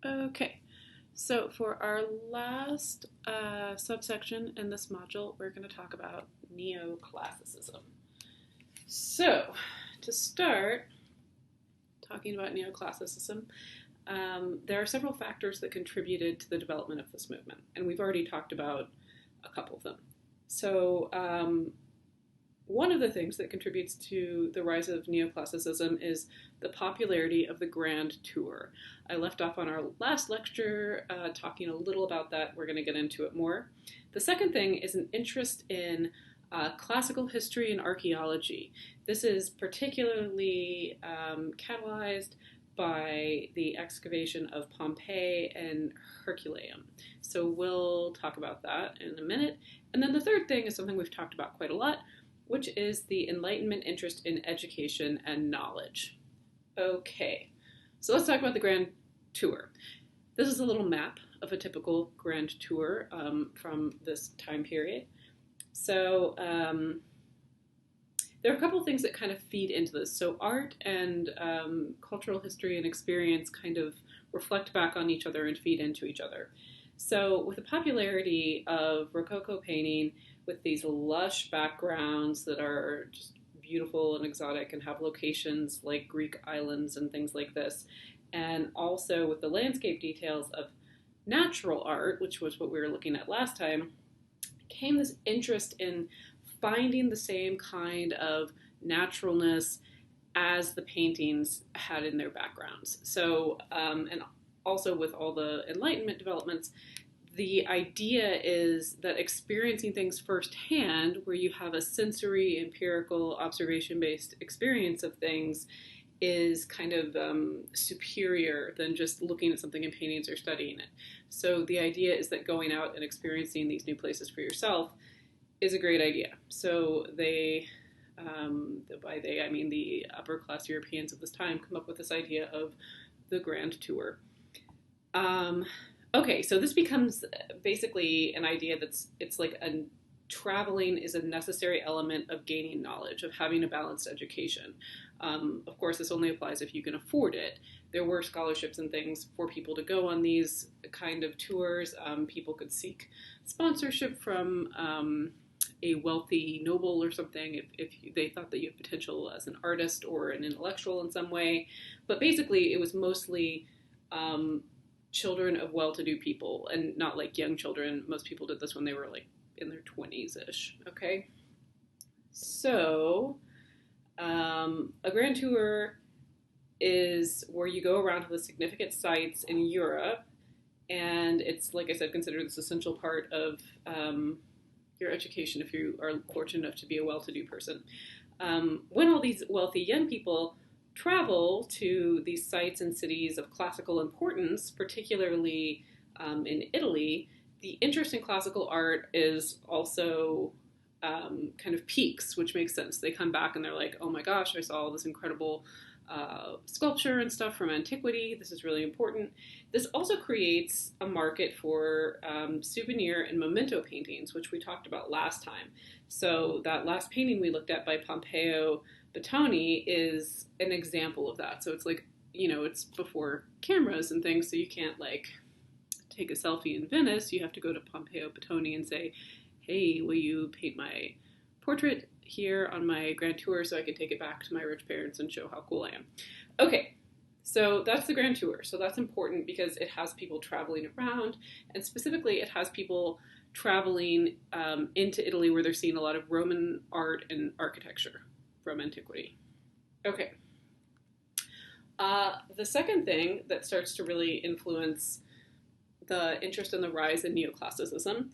Okay, so for our last subsection in this module, we're going to talk about Neoclassicism. So, to start talking about Neoclassicism, there are several factors that contributed to the development of this movement, and we've already talked about a couple of them. So, one of the things that contributes to the rise of Neoclassicism is the popularity of the Grand Tour. I left off on our last lecture talking a little about that. We're going to get into it more. The second thing is an interest in classical history and archaeology. This is particularly catalyzed by the excavation of Pompeii and Herculaneum. So we'll talk about that in a minute. And then the third thing is something we've talked about quite a lot, which is the Enlightenment interest in education and knowledge. Okay, so let's talk about the Grand Tour. This is a little map of a typical Grand Tour from this time period. So there are a couple of things that kind of feed into this. So art and cultural history and experience kind of reflect back on each other and feed into each other. So with the popularity of Rococo painting, with these lush backgrounds that are just beautiful and exotic and have locations like Greek islands and things like this, and also with the landscape details of natural art, which was what we were looking at last time, came this interest in finding the same kind of naturalness as the paintings had in their backgrounds. So, and also with all the Enlightenment developments, the idea is that experiencing things firsthand, where you have a sensory, empirical, observation-based experience of things, is kind of superior than just looking at something in paintings or studying it. So the idea is that going out and experiencing these new places for yourself is a great idea. So they, by they I mean the upper class Europeans of this time, come up with this idea of the Grand Tour. Okay, so this becomes basically an idea it's like traveling is a necessary element of gaining knowledge, of having a balanced education. Of course, this only applies if you can afford it. There were scholarships and things for people to go on these kind of tours. People could seek sponsorship from a wealthy noble or something if they thought that you had potential as an artist or an intellectual in some way. But basically, it was mostly children of well-to-do people, and not like young children. Most people did this when they were like in their 20s-ish, okay? So, a Grand Tour is where you go around to the significant sites in Europe, and it's, like I said, considered this essential part of your education if you are fortunate enough to be a well-to-do person. When all these wealthy young people travel to these sites and cities of classical importance, particularly in Italy, the interest in classical art is also kind of peaks, which makes sense. They come back and they're like, oh my gosh, I saw all this incredible sculpture and stuff from antiquity. This is really important. This also creates a market for souvenir and memento paintings, which we talked about last time. So that last painting we looked at by Pompeii Bottoni is an example of that. So it's like, you know, it's before cameras and things, so you can't like take a selfie in Venice. You have to go to Pompeii Bottoni and say, hey, will you paint my portrait here on my Grand Tour so I can take it back to my rich parents and show how cool I am. Okay, so that's the Grand Tour. So that's important because it has people traveling around, and specifically it has people traveling into Italy where they're seeing a lot of Roman art and architecture from antiquity. Okay. The second thing that starts to really influence the interest in the rise in Neoclassicism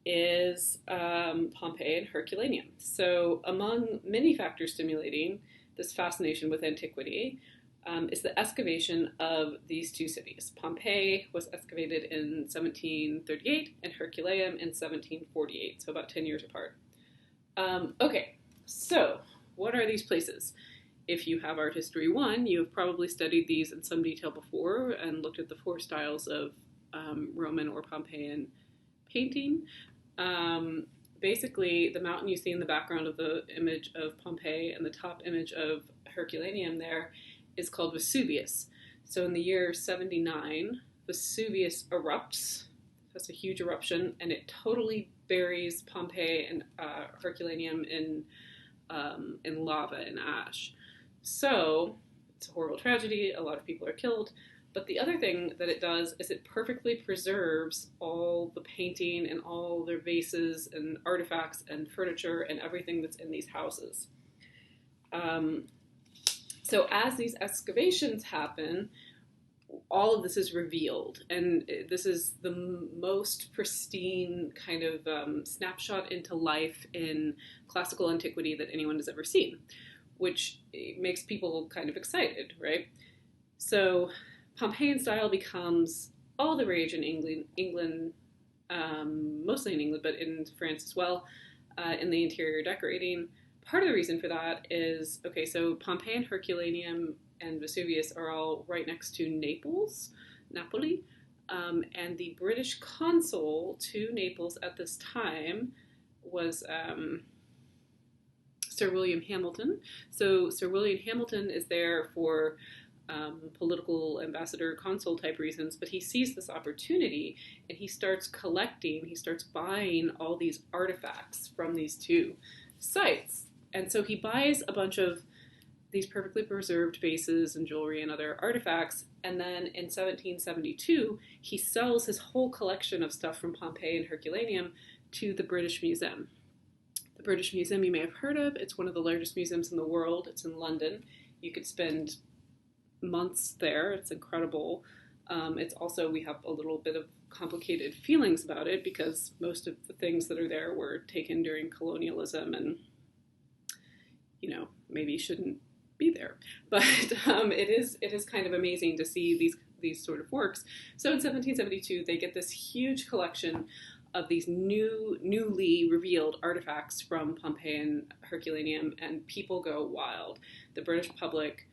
is Pompeii and Herculaneum. So among many factors stimulating this fascination with antiquity is the excavation of these two cities. Pompeii was excavated in 1738 and Herculaneum in 1748, so about 10 years apart. Okay, so what are these places? If you have Art History 1, you have probably studied these in some detail before and looked at the four styles of Roman or Pompeian painting. Basically, the mountain you see in the background of the image of Pompeii and the top image of Herculaneum there is called Vesuvius. So in the year 79, Vesuvius erupts. That's a huge eruption, and it totally buries Pompeii and Herculaneum in lava and ash. So it's a horrible tragedy. A lot of people are killed. But the other thing that it does is it perfectly preserves all the painting and all their vases and artifacts and furniture and everything that's in these houses. So as these excavations happen, all of this is revealed, and this is the most pristine kind of snapshot into life in classical antiquity that anyone has ever seen, which makes people kind of excited, right? So Pompeian style becomes all the rage in England, mostly in England, but in France as well, in the interior decorating. Part of the reason for that is, okay, so Pompeii and Herculaneum and Vesuvius are all right next to Napoli, and the British consul to Naples at this time was Sir William Hamilton. So Sir William Hamilton is there for political ambassador consul type reasons, but he sees this opportunity and he starts collecting, he starts buying all these artifacts from these two sites. And so he buys a bunch of these perfectly preserved vases and jewelry and other artifacts, and then in 1772 he sells his whole collection of stuff from Pompeii and Herculaneum to the British Museum. The British Museum you may have heard of. It's one of the largest museums in the world. It's in London. You could spend months there. It's incredible. It's also, we have a little bit of complicated feelings about it because most of the things that are there were taken during colonialism and, you know, maybe shouldn't be there. But it is kind of amazing to see these sort of works. So in 1772, they get this huge collection of these newly revealed artifacts from Pompeii and Herculaneum, and people go wild. The British public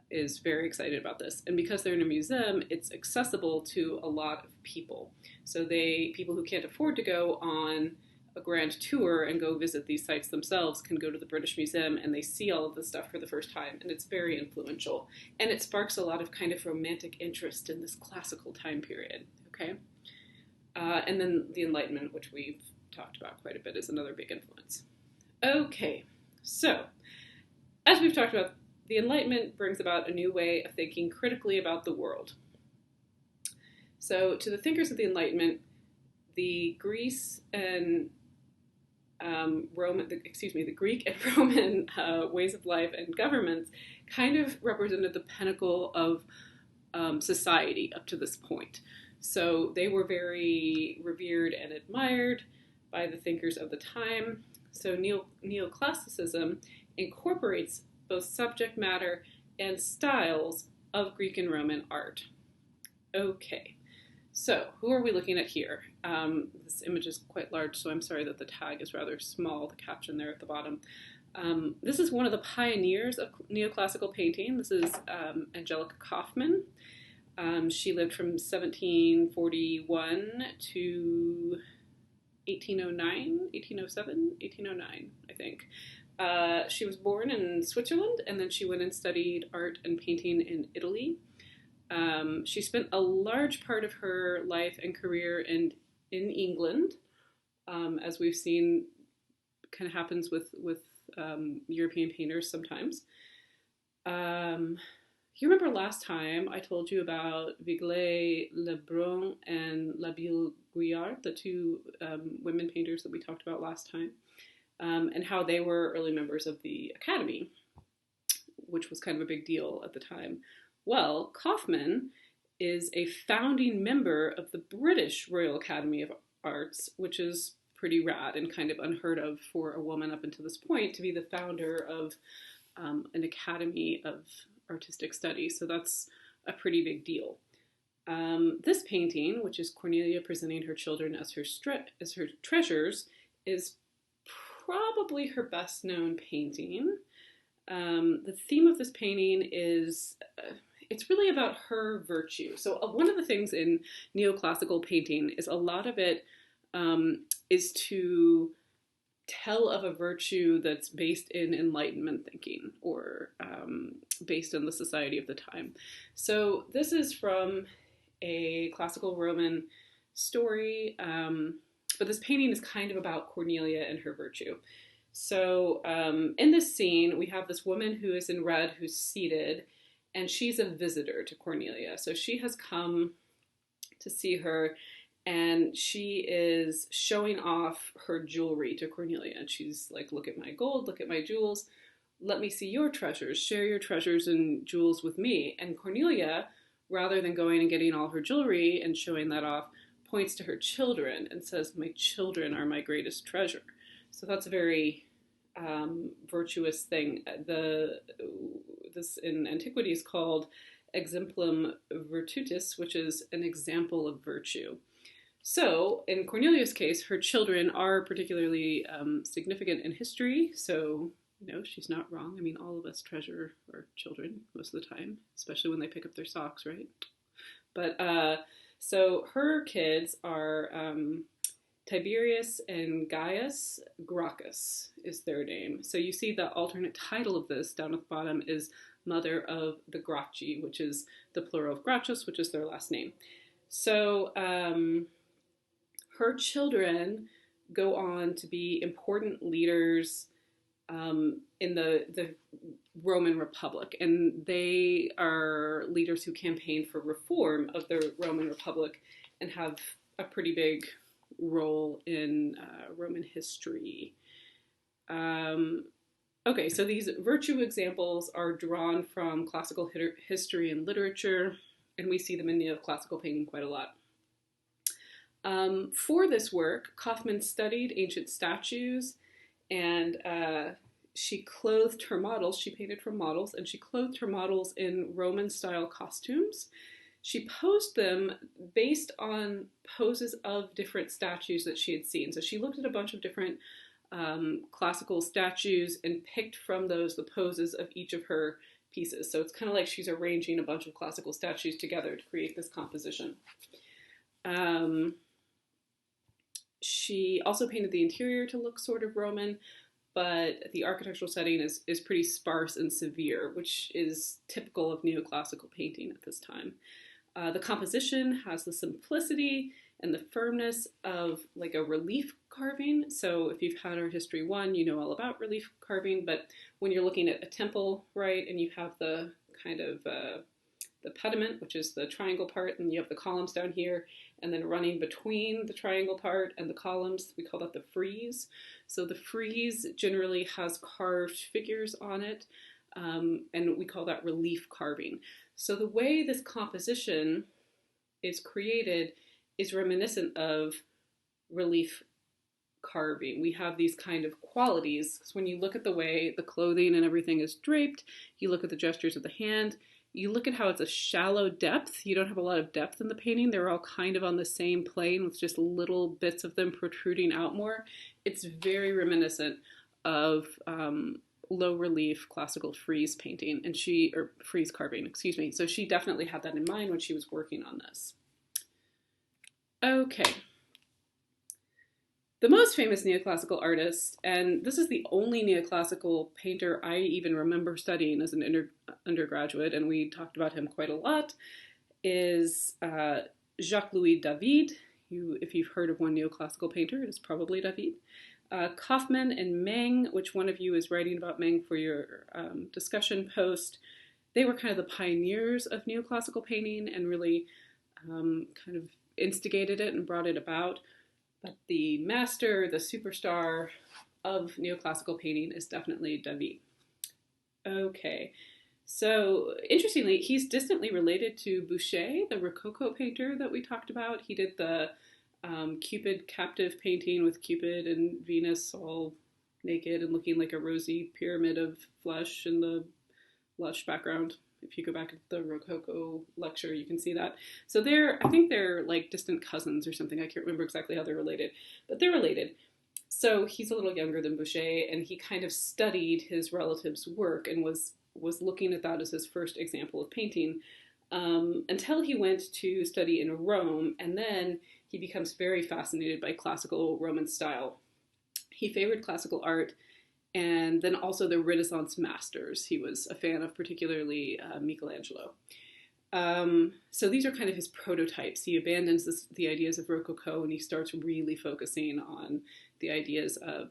is very excited about this. And because they're in a museum, it's accessible to a lot of people. So people who can't afford to go on a grand tour and go visit these sites themselves can go to the British Museum and they see all of this stuff for the first time, and it's very influential. And it sparks a lot of kind of romantic interest in this classical time period, okay? And then the Enlightenment, which we've talked about quite a bit, is another big influence. Okay, so as we've talked about, the Enlightenment brings about a new way of thinking critically about the world. So to the thinkers of the Enlightenment, the Greek and Roman ways of life and governments kind of represented the pinnacle of society up to this point. So they were very revered and admired by the thinkers of the time. So Neoclassicism incorporates both subject matter and styles of Greek and Roman art. Okay, so who are we looking at here? This image is quite large, so I'm sorry that the tag is rather small, the caption there at the bottom. This is one of the pioneers of neoclassical painting. This is Angelica Kaufmann. She lived from 1741 to 1809, 1807, 1809, I think. She was born in Switzerland, and then she went and studied art and painting in Italy. She spent a large part of her life and career in England, as we've seen kind of happens with European painters sometimes. You remember last time I told you about Viglet, Lebrun, and Labille Guillard, the two women painters that we talked about last time, and how they were early members of the Academy, which was kind of a big deal at the time. Well, Kaufmann is a founding member of the British Royal Academy of Arts, which is pretty rad and kind of unheard of for a woman up until this point to be the founder of an Academy of Artistic Studies. So that's a pretty big deal. This painting, which is Cornelia presenting her children as her treasures, is probably her best known painting. The theme of this painting is, it's really about her virtue. So one of the things in neoclassical painting is a lot of it is to tell of a virtue that's based in Enlightenment thinking or based in the society of the time. So this is from a classical Roman story, but this painting is kind of about Cornelia and her virtue. So in this scene, we have this woman who is in red who's seated, and she's a visitor to Cornelia. So she has come to see her, and she is showing off her jewelry to Cornelia. And she's like, look at my gold, look at my jewels. Let me see your treasures. Share your treasures and jewels with me. And Cornelia, rather than going and getting all her jewelry and showing that off, points to her children and says, my children are my greatest treasure. So that's a very virtuous thing. This in antiquity is called exemplum virtutis, which is an example of virtue. So in Cornelia's case, her children are particularly significant in history. So, you know, she's not wrong. I mean, all of us treasure our children most of the time, especially when they pick up their socks, right? But so her kids are Tiberius and Gaius Gracchus is their name. So you see the alternate title of this down at the bottom is Mother of the Gracchi, which is the plural of Gracchus, which is their last name. So her children go on to be important leaders in the Roman Republic, and they are leaders who campaign for reform of the Roman Republic and have a pretty big role in Roman history. Okay, so these virtue examples are drawn from classical history and literature, and we see them in neoclassical painting quite a lot. For this work, Kaufmann studied ancient statues, and she clothed her models, she painted from models, and she clothed her models in Roman-style costumes. She posed them based on poses of different statues that she had seen. So she looked at a bunch of different classical statues and picked from those the poses of each of her pieces. So it's kind of like she's arranging a bunch of classical statues together to create this composition. She also painted the interior to look sort of Roman, but the architectural setting is pretty sparse and severe, which is typical of neoclassical painting at this time. The composition has the simplicity and the firmness of like a relief carving. So if you've had Art History 1, you know all about relief carving, but when you're looking at a temple, right, and you have the kind of the pediment, which is the triangle part, and you have the columns down here, and then running between the triangle part and the columns, we call that the frieze. So the frieze generally has carved figures on it, and we call that relief carving. So the way this composition is created is reminiscent of relief carving. We have these kind of qualities, because when you look at the way the clothing and everything is draped, you look at the gestures of the hand, you look at how it's a shallow depth. You don't have a lot of depth in the painting. They're all kind of on the same plane with just little bits of them protruding out more. It's very reminiscent of low relief classical frieze painting, and or frieze carving, excuse me. So she definitely had that in mind when she was working on this. Okay. The most famous neoclassical artist, and this is the only neoclassical painter I even remember studying as an undergraduate, and we talked about him quite a lot, is Jacques Louis David. If you've heard of one neoclassical painter, it is probably David. Kaufmann and Meng, which one of you is writing about Meng for your discussion post, they were kind of the pioneers of neoclassical painting and really kind of instigated it and brought it about. But the master, the superstar of neoclassical painting is definitely David. Okay, so interestingly, he's distantly related to Boucher, the Rococo painter that we talked about. He did the Cupid captive painting with Cupid and Venus all naked and looking like a rosy pyramid of flesh in the lush background. If you go back to the Rococo lecture, you can see that. So I think they're like distant cousins or something. I can't remember exactly how they're related, but they're related. So he's a little younger than Boucher, and he kind of studied his relative's work and was looking at that as his first example of painting until he went to study in Rome, and then he becomes very fascinated by classical Roman style. He favored classical art, and then also the Renaissance masters. He was a fan of particularly Michelangelo. So these are kind of his prototypes. He abandons the ideas of Rococo and he starts really focusing on the ideas of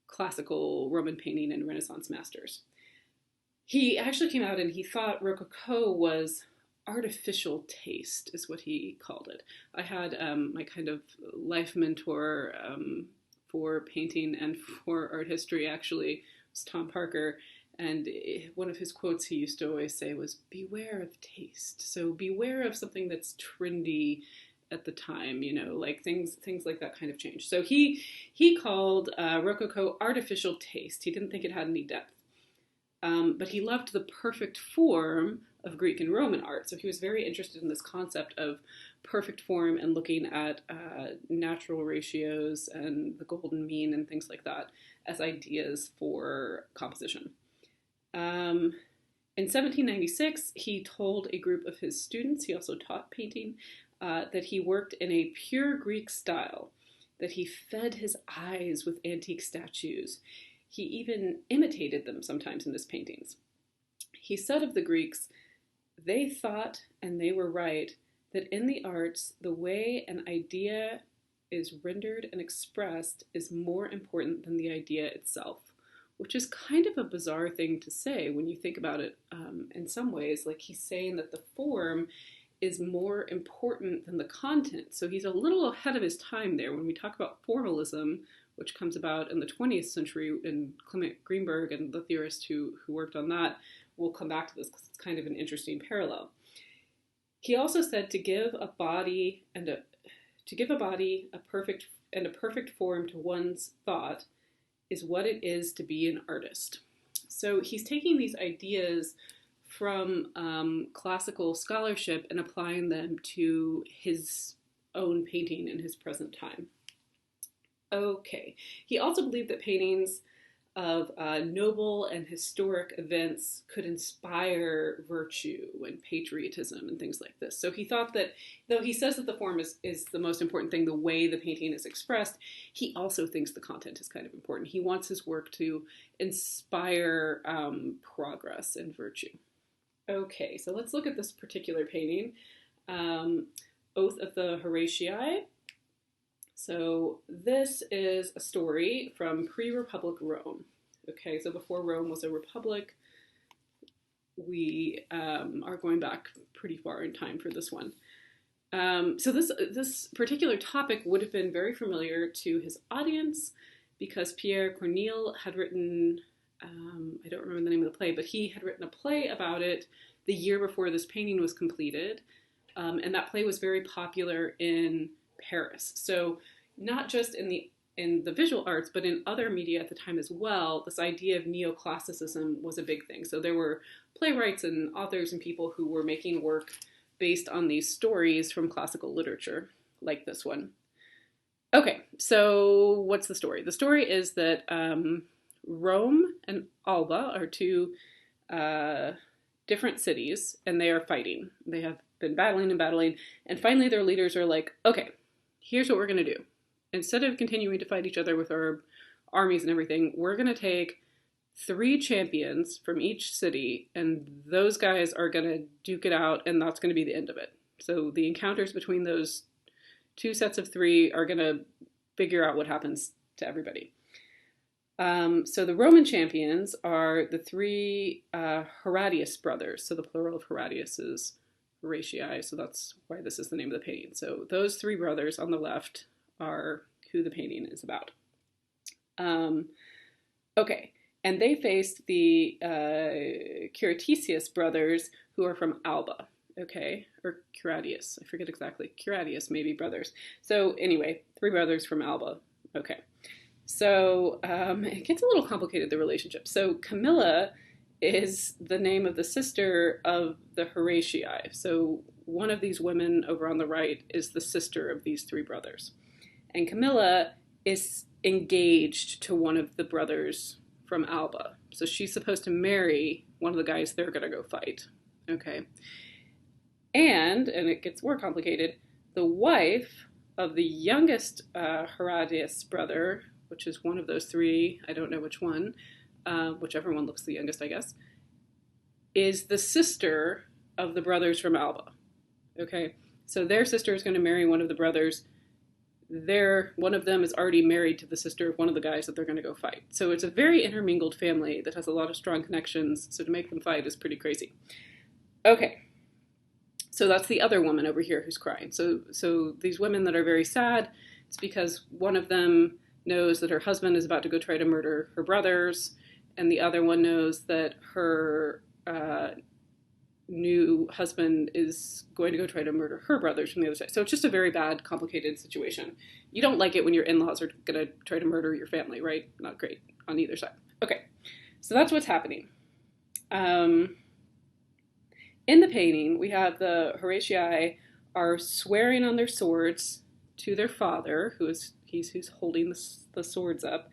classical Roman painting and Renaissance masters. He actually came out and he thought Rococo was artificial taste, is what he called it. I had my kind of life mentor for painting and for art history actually was Tom Parker. And one of his quotes he used to always say was, beware of taste. So beware of something that's trendy at the time, you know, like things like that kind of change. So he called Rococo artificial taste. He didn't think it had any depth. But he loved the perfect form of Greek and Roman art. So he was very interested in this concept of perfect form and looking at natural ratios and the golden mean and things like that as ideas for composition. In 1796, he told a group of his students, he also taught painting, that he worked in a pure Greek style, that he fed his eyes with antique statues. He even imitated them sometimes in his paintings. He said of the Greeks, they thought, and they were right, that in the arts, the way an idea is rendered and expressed is more important than the idea itself, which is kind of a bizarre thing to say when you think about it in some ways. Like he's saying that the form is more important than the content. So he's a little ahead of his time there. When we talk about formalism, which comes about in the 20th century in Clement Greenberg and the theorists who worked on that, we'll come back to this because it's kind of an interesting parallel. He also said to give a body a perfect form to one's thought is what it is to be an artist. So he's taking these ideas from classical scholarship and applying them to his own painting in his present time. Okay. He also believed that paintings of noble and historic events could inspire virtue and patriotism and things like this. So he thought that, though he says that the form is the most important thing, the way the painting is expressed, he also thinks the content is kind of important. He wants his work to inspire progress and virtue. Okay, so let's look at this particular painting, Oath of the Horatii. So this is a story from pre-Republic Rome. Okay, so before Rome was a republic, we are going back pretty far in time for this one. So this particular topic would have been very familiar to his audience because Pierre Corneille had written, I don't remember the name of the play, but he had written a play about it the year before this painting was completed. And that play was very popular in Paris. So not just in the visual arts, but in other media at the time as well, this idea of Neoclassicism was a big thing. So there were playwrights and authors and people who were making work based on these stories from classical literature, like this one. Okay, so what's the story? The story is that Rome and Alba are two different cities, and they are fighting. They have been battling, and finally their leaders are like, okay, here's what we're going to do. Instead of continuing to fight each other with our armies and everything, we're going to take 3 champions from each city, and those guys are going to duke it out, and that's going to be the end of it. So the encounters between those 2 sets of 3 are going to figure out what happens to everybody. So the Roman champions are the 3 Horatius brothers. So the plural of Horatius is Horatii, so that's why this is the name of the painting. So those 3 brothers on the left are who the painting is about. Okay, and they faced the Curatesius brothers, who are from Alba, okay, or Curatius, I forget exactly, Curatius maybe brothers. So anyway, 3 brothers from Alba, okay. So it gets a little complicated, the relationship. So Camilla is the name of the sister of the Horatii. So one of these women over on the right is the sister of these 3 brothers. And Camilla is engaged to one of the brothers from Alba. So she's supposed to marry one of the guys they're going to go fight. Okay. And it gets more complicated, the wife of the youngest Horatius brother, which is one of those 3, I don't know which one, whichever one looks the youngest, I guess, is the sister of the brothers from Alba. Okay, so their sister is going to marry one of the brothers. One of them is already married to the sister of one of the guys that they're going to go fight. So it's a very intermingled family that has a lot of strong connections. So to make them fight is pretty crazy. Okay, so that's the other woman over here who's crying. So these women that are very sad, it's because one of them knows that her husband is about to go try to murder her brothers, and the other one knows that her new husband is going to go try to murder her brothers from the other side. So it's just a very bad, complicated situation. You don't like it when your in-laws are going to try to murder your family, right? Not great on either side. Okay, so that's what's happening. In the painting, we have the Horatii are swearing on their swords to their father, who's holding the swords up,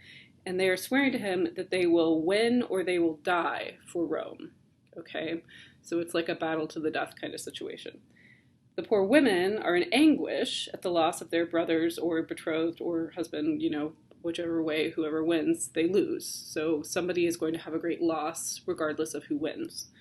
and they are swearing to him that they will win or they will die for Rome. Okay, so it's like a battle to the death kind of situation. The poor women are in anguish at the loss of their brothers or betrothed or husband, whichever way, whoever wins, they lose. So somebody is going to have a great loss regardless of who wins.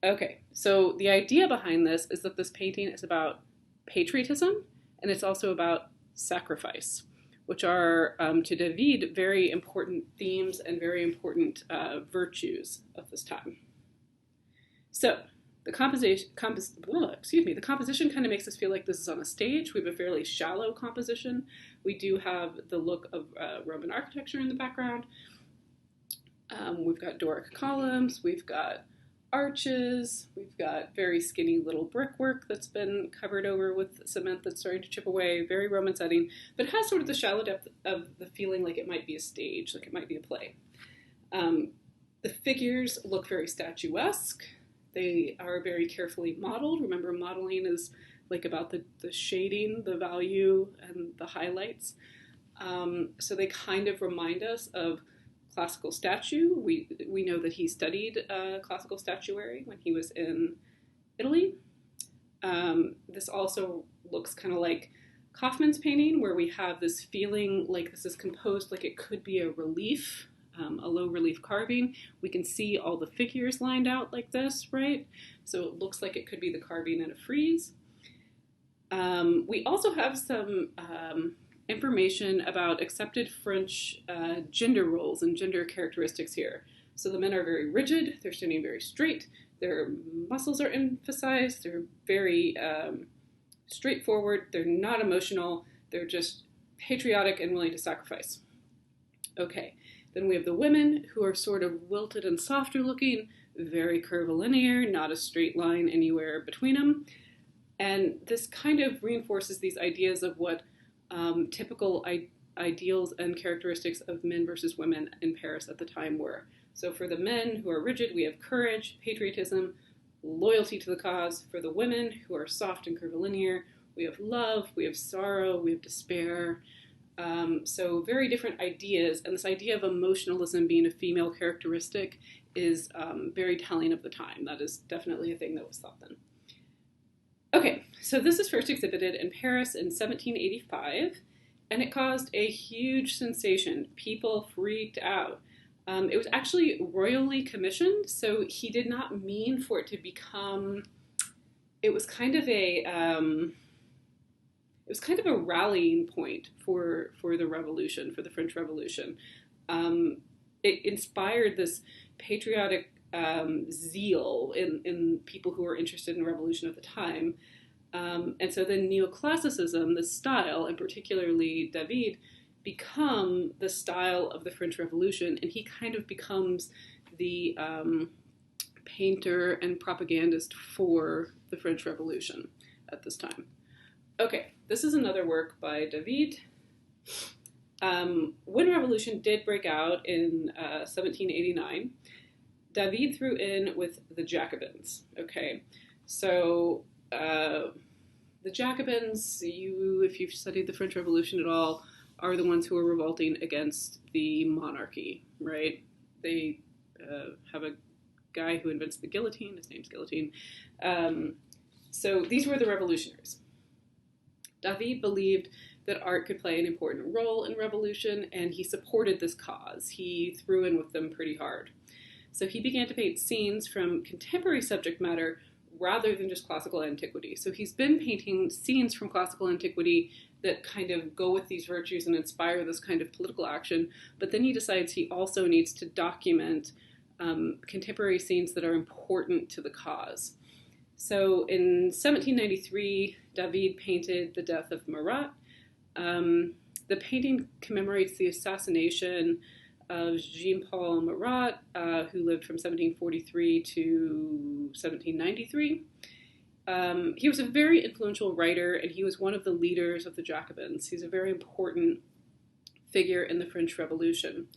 Okay, so the idea behind this is that this painting is about patriotism, and it's also about sacrifice, which are, to David, very important themes and very important virtues of this time. So the composition kind of makes us feel like this is on a stage. We have a fairly shallow composition. We do have the look of Roman architecture in the background. We've got Doric columns. We've got arches. We've got very skinny little brickwork that's been covered over with cement that's starting to chip away. Very Roman setting, but it has sort of the shallow depth of the feeling like it might be a stage, like it might be a play. The figures look very statuesque. They are very carefully modeled. Remember, modeling is like about the shading, the value, and the highlights. So they kind of remind us of classical statue. We know that he studied classical statuary when he was in Italy. This also looks kind of like Kaufmann's painting, where we have this feeling like this is composed like it could be a relief. A low relief carving. We can see all the figures lined out like this, right? So it looks like it could be the carving in a frieze. We also have some information about accepted French gender roles and gender characteristics here. So the men are very rigid, they're standing very straight, their muscles are emphasized, they're very straightforward, they're not emotional, they're just patriotic and willing to sacrifice. Okay. Then we have the women, who are sort of wilted and softer looking, very curvilinear, not a straight line anywhere between them. And this kind of reinforces these ideas of what typical ideals and characteristics of men versus women in Paris at the time were. So for the men who are rigid, we have courage, patriotism, loyalty to the cause. For the women who are soft and curvilinear, we have love, we have sorrow, we have despair. So very different ideas, and this idea of emotionalism being a female characteristic is very telling of the time. That is definitely a thing that was thought then. Okay, so this is first exhibited in Paris in 1785, and it caused a huge sensation. People freaked out. It was actually royally commissioned, so he did not mean for it to become, it was kind of a rallying point for the revolution, for the French Revolution. It inspired this patriotic zeal in people who were interested in the revolution at the time. And so then Neoclassicism, the style, and particularly David, become the style of the French Revolution, and he kind of becomes the painter and propagandist for the French Revolution at this time. Okay, this is another work by David. When revolution did break out in 1789, David threw in with the Jacobins. Okay, so the Jacobins, if you've studied the French Revolution at all, are the ones who are revolting against the monarchy, right? They have a guy who invents the guillotine. His name's Guillotine. So these were the revolutionaries. David believed that art could play an important role in revolution, and he supported this cause. He threw in with them pretty hard. So he began to paint scenes from contemporary subject matter rather than just classical antiquity. So he's been painting scenes from classical antiquity that kind of go with these virtues and inspire this kind of political action, but then he decides he also needs to document contemporary scenes that are important to the cause. So in 1793, David painted The Death of Marat. The painting commemorates the assassination of Jean-Paul Marat, who lived from 1743 to 1793. He was a very influential writer, and he was one of the leaders of the Jacobins. He's a very important figure in the French Revolution.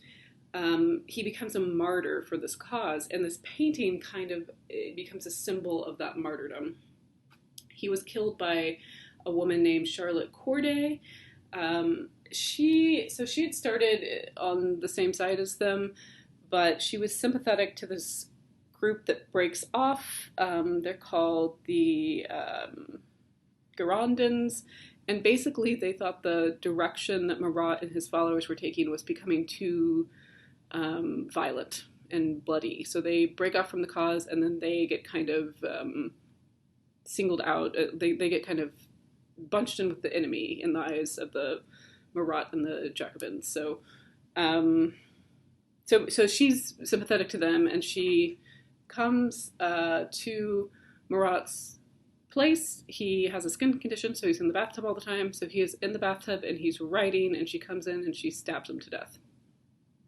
He becomes a martyr for this cause, and this painting kind of becomes a symbol of that martyrdom. He was killed by a woman named Charlotte Corday. She had started on the same side as them, but she was sympathetic to this group that breaks off. They're called the Girondins, and basically they thought the direction that Marat and his followers were taking was becoming too violent and bloody. So they break off from the cause, and then they get kind of singled out. They get kind of bunched in with the enemy in the eyes of the Marat and the Jacobins. So she's sympathetic to them, and she comes to Marat's place. He has a skin condition, so he's in the bathtub all the time. So he is in the bathtub and he's writing, and she comes in and she stabs him to death.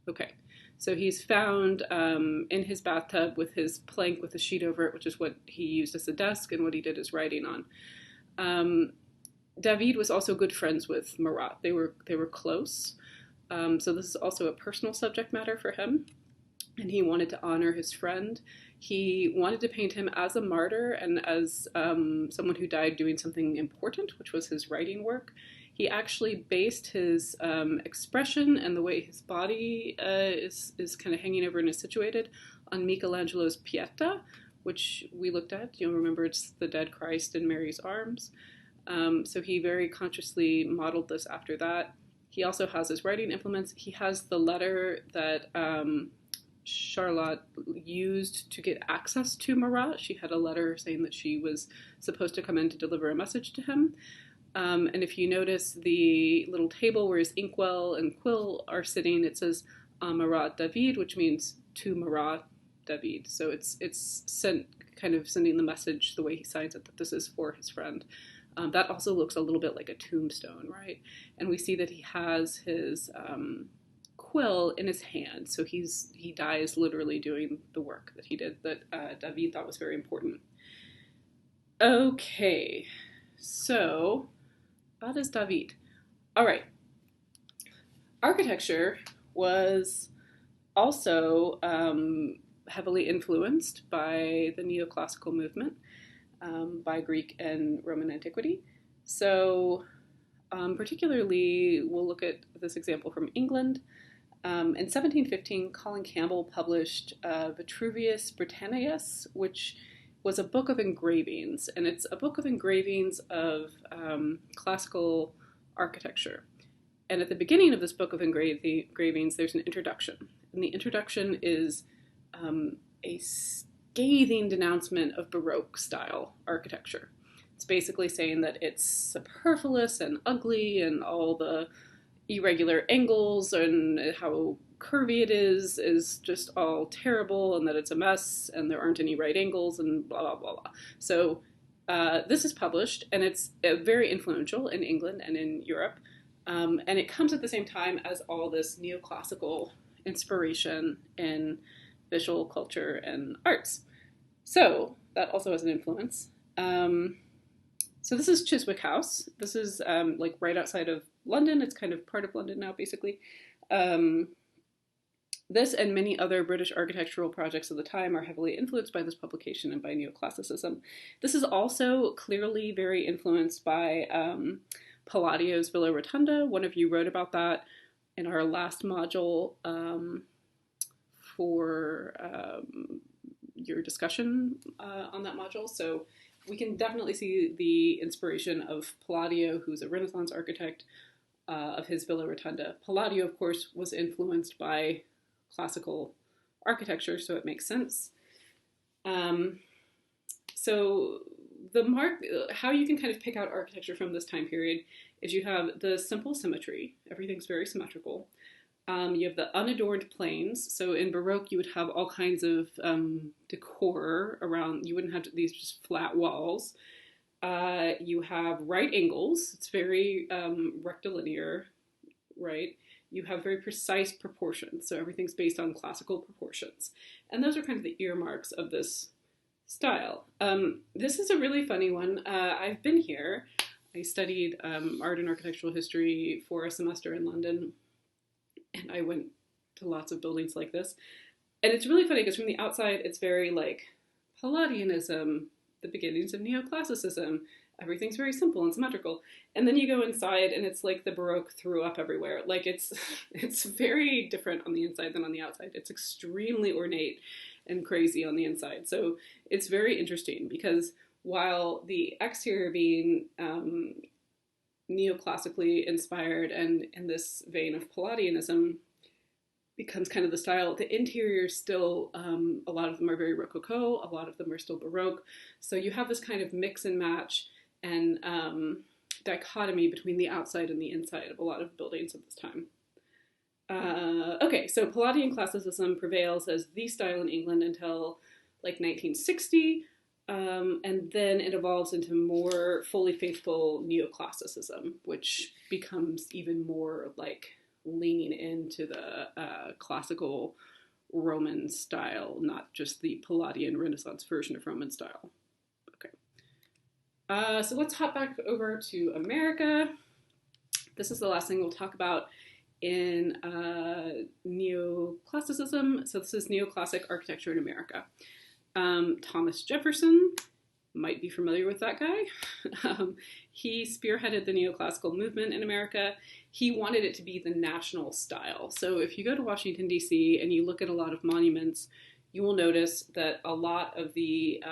Okay, so he's found in his bathtub with his plank with a sheet over it, which is what he used as a desk and what he did his writing on. David was also good friends with Marat. They were close. So this is also a personal subject matter for him, and he wanted to honor his friend. He wanted to paint him as a martyr and as someone who died doing something important, which was his writing work. He actually based his expression and the way his body is kind of hanging over and is situated on Michelangelo's Pieta, which we looked at. You'll remember it's the dead Christ in Mary's arms. So he very consciously modeled this after that. He also has his writing implements. He has the letter that Charlotte used to get access to Marat. She had a letter saying that she was supposed to come in to deliver a message to him. And if you notice the little table where his inkwell and quill are sitting, it says Marat David, which means to Marat David. So it's kind of sending the message the way he signs it, that this is for his friend. That also looks a little bit like a tombstone, right? And we see that he has his quill in his hand, so he dies literally doing the work that he did that David thought was very important. Okay, so that is David. All right. Architecture was also heavily influenced by the neoclassical movement, by Greek and Roman antiquity. So particularly, we'll look at this example from England. In 1715, Colin Campbell published Vitruvius Britannicus, which was a book of engravings, and it's a book of engravings of classical architecture. And at the beginning of this book of engravings, there's an introduction, and the introduction is a scathing denouncement of Baroque style architecture. It's basically saying that it's superfluous and ugly, and all the irregular angles and how curvy it is just all terrible, and that it's a mess, and there aren't any right angles, and blah, blah, blah, blah. So this is published, and it's very influential in England and in Europe. And it comes at the same time as all this neoclassical inspiration in visual culture and arts. So that also has an influence. So this is Chiswick House. This is like right outside of London. It's kind of part of London now, basically. This and many other British architectural projects of the time are heavily influenced by this publication and by neoclassicism. This is also clearly very influenced by Palladio's Villa Rotunda. One of you wrote about that in our last module for your discussion on that module. So we can definitely see the inspiration of Palladio, who's a Renaissance architect, of his Villa Rotunda. Palladio, of course, was influenced by classical architecture, so it makes sense. So how you can kind of pick out architecture from this time period is you have the simple symmetry. Everything's very symmetrical. You have the unadorned planes. So in Baroque, you would have all kinds of decor around. You wouldn't have these just flat walls. You have right angles. It's very rectilinear, right? You have very precise proportions. So everything's based on classical proportions. And those are kind of the earmarks of this style. This is a really funny one. I've been here. I studied art and architectural history for a semester in London, and I went to lots of buildings like this. And it's really funny because from the outside, it's very like Palladianism, the beginnings of Neoclassicism. Everything's very simple and symmetrical. And then you go inside and it's like the Baroque threw up everywhere. Like it's very different on the inside than on the outside. It's extremely ornate and crazy on the inside. So it's very interesting because while the exterior being neoclassically inspired and in this vein of Palladianism becomes kind of the style, the interior still, a lot of them are very Rococo, a lot of them are still Baroque. So you have this kind of mix and match and dichotomy between the outside and the inside of a lot of buildings at this time. Okay, so Palladian classicism prevails as the style in England until like 1960, and then it evolves into more fully faithful neoclassicism, which becomes even more like leaning into the classical Roman style, not just the Palladian Renaissance version of Roman style. Okay, so let's hop back over to America. This is the last thing we'll talk about in neoclassicism. So this is neoclassic architecture in America. Thomas Jefferson, might be familiar with that guy. He spearheaded the neoclassical movement in America. He wanted it to be the national style. So if you go to Washington, D.C. and you look at a lot of monuments, you will notice that a lot of the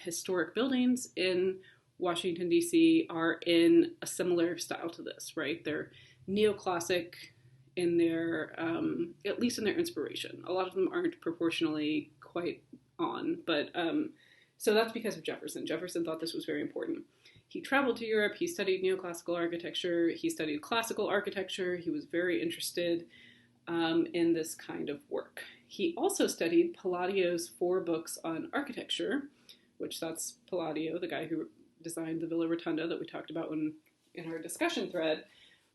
historic buildings in Washington, D.C. are in a similar style to this, right? They're neoclassic in their, at least in their inspiration. A lot of them aren't proportionally quite on, but so that's because of Jefferson. Jefferson thought this was very important. He traveled to Europe, he studied neoclassical architecture, he studied classical architecture, he was very interested in this kind of work. He also studied Palladio's 4 books on architecture, which that's Palladio, the guy who designed the Villa Rotunda that we talked about in our discussion thread,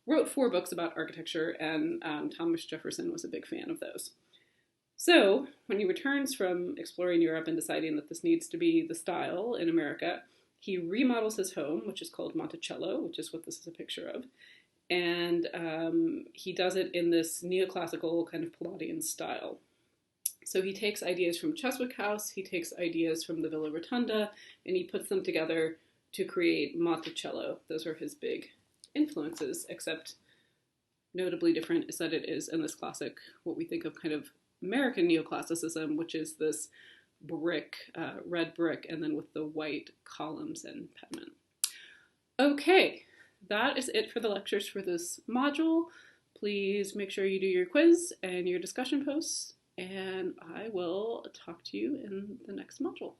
wrote 4 books about architecture, and Thomas Jefferson was a big fan of those. So when he returns from exploring Europe and deciding that this needs to be the style in America, he remodels his home, which is called Monticello, which is what this is a picture of. And he does it in this neoclassical kind of Palladian style. So he takes ideas from Cheswick House, he takes ideas from the Villa Rotunda, and he puts them together to create Monticello. Those are his big influences, except notably different is that it is in this classic, what we think of kind of American neoclassicism, which is this brick, red brick, and then with the white columns and pediment. Okay, that is it for the lectures for this module. Please make sure you do your quiz and your discussion posts, and I will talk to you in the next module.